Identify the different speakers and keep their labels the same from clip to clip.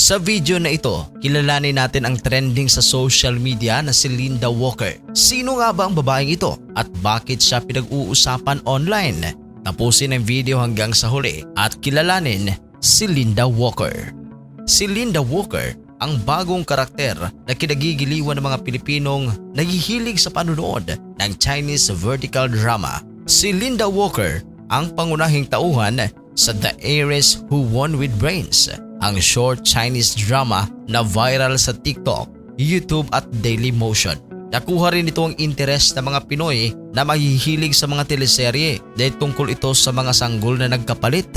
Speaker 1: Sa video na ito, kilalanin natin ang trending sa social media na si Linda Walker. Sino nga ba ang babaeng ito at bakit siya pinag-uusapan online? Tapusin ang video hanggang sa huli at kilalanin si Linda Walker. Si Linda Walker ang bagong karakter na kinagigiliwan ng mga Pilipinong naghihilig sa panunood ng Chinese vertical drama. Si Linda Walker ang pangunahing tauhan sa The Heiress Who Won with Brains, ang short Chinese drama na viral sa TikTok, YouTube at Dailymotion. Nakuha rin ito ang interes ng mga Pinoy na mahihilig sa mga teleserye dahil tungkol ito sa mga sanggol na nagkapalit,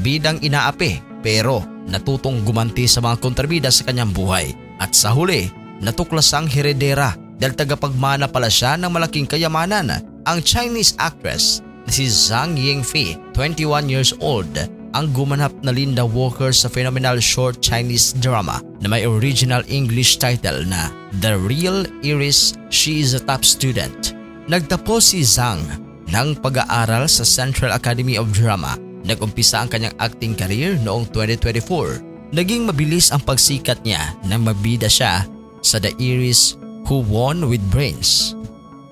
Speaker 1: bidang inaapi pero natutong gumanti sa mga kontrabida sa kanyang buhay. At sa huli, natuklasang heredera dahil tagapagmana pala siya ng malaking kayamanan. Ang Chinese actress na si Zhang Yingfei, 21 years old, ang gumanap na Linda Walker sa phenomenal short Chinese drama na may original English title na The Real Heiress, She is a Top Student. Nagtapos si Zhang ng pag-aaral sa Central Academy of Drama. Nag-umpisa ang kanyang acting career noong 2024. Naging mabilis ang pagsikat niya nang mabida siya sa The Heiress Who Won with Brains.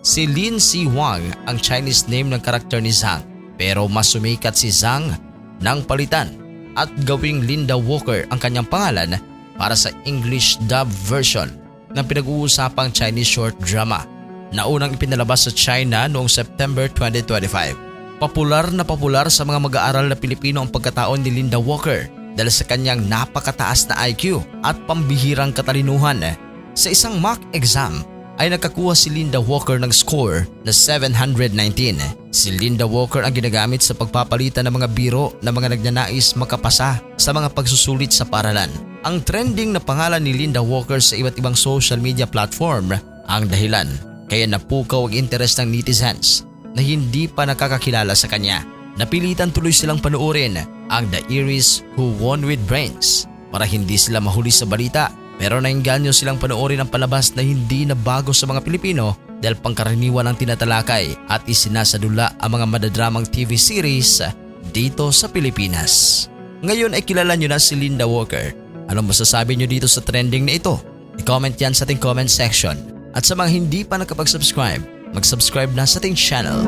Speaker 1: Si Lin Si Wang ang Chinese name ng karakter ni Zhang, pero mas sumikat si Zhang nang palitan at gawing Linda Walker ang kanyang pangalan para sa English dub version ng pinag-uusapang Chinese short drama na unang ipinalabas sa China noong September 2025. Popular sa mga mag-aaral na Pilipino ang pagkataon ni Linda Walker dahil sa kanyang napakataas na IQ at pambihirang katalinuhan. Sa isang mock exam ay nakakuha si Linda Walker ng score na 719. Si Linda Walker ang ginagamit sa pagpapalitan ng mga biro na mga nagnanais makapasa sa mga pagsusulit sa paaralan. Ang trending na pangalan ni Linda Walker sa iba't ibang social media platform ang dahilan kaya napukaw ang interes ng netizens na hindi pa nakakakilala sa kanya. Napilitan tuloy silang panoorin ang The Heiress Who Won with Brains para hindi sila mahuli sa balita, pero nainganyo silang panoorin ang palabas na hindi na bago sa mga Pilipino dahil pangkaraniwan ang tinatalakay at isinasadula ang mga madadramang TV series dito sa Pilipinas. Ngayon ay kilala nyo na si Linda Walker. Anong masasabi nyo dito sa trending na ito? I-comment yan sa ating comment section. At sa mga hindi pa nakapag-subscribe, mag-subscribe na sa ating channel.